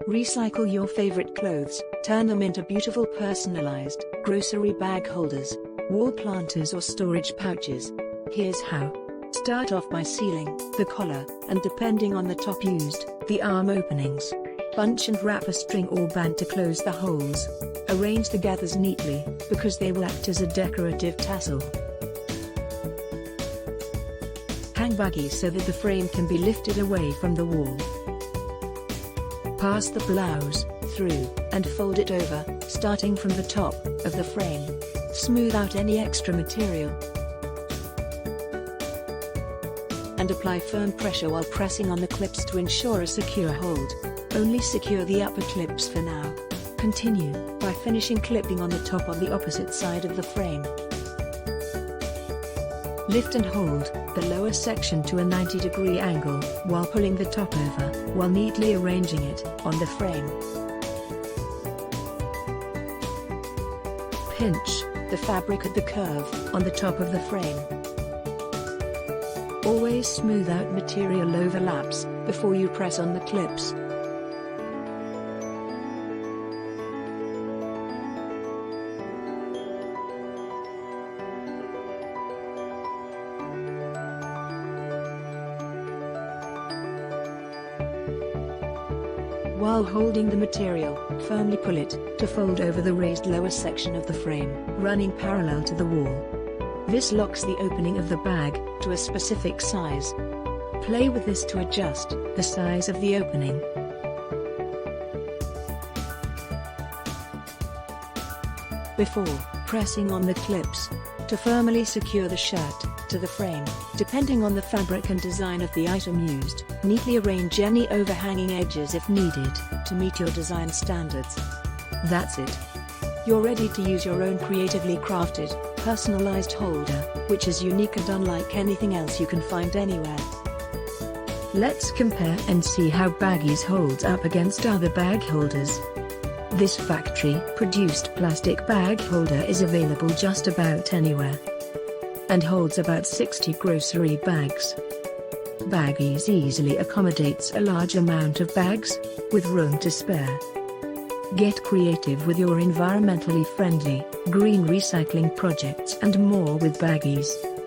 Recycle your favorite clothes, turn them into beautiful personalized grocery bag holders, wall planters or storage pouches. Here's how. Start off by sealing the collar, and depending on the top used, the arm openings. Bunch and wrap a string or band to close the holes. Arrange the gathers neatly, because they will act as a decorative tassel. Hang baggies so that the frame can be lifted away from the wall. Pass the blouse through, and fold it over, starting from the top of the frame. Smooth out any extra material. And apply firm pressure while pressing on the clips to ensure a secure hold. Only secure the upper clips for now. Continue by finishing clipping on the top on the opposite side of the frame. Lift and hold the lower section to a 90-degree angle, while pulling the top over, while neatly arranging it on the frame. Pinch the fabric at the curve on the top of the frame. Always smooth out material overlaps before you press on the clips. While holding the material, firmly pull it to fold over the raised lower section of the frame, running parallel to the wall. This locks the opening of the bag to a specific size. Play with this to adjust the size of the opening. Before pressing on the clips, to firmly secure the shirt to the frame, depending on the fabric and design of the item used, neatly arrange any overhanging edges if needed to meet your design standards. That's it. You're ready to use your own creatively crafted, personalized holder, which is unique and unlike anything else you can find anywhere. Let's compare and see how BagEZ holds up against other bag holders. This factory-produced plastic bag holder is available just about anywhere and holds about 60 grocery bags. BagEZ easily accommodates a large amount of bags, with room to spare. Get creative with your environmentally friendly, green recycling projects and more with BagEZ.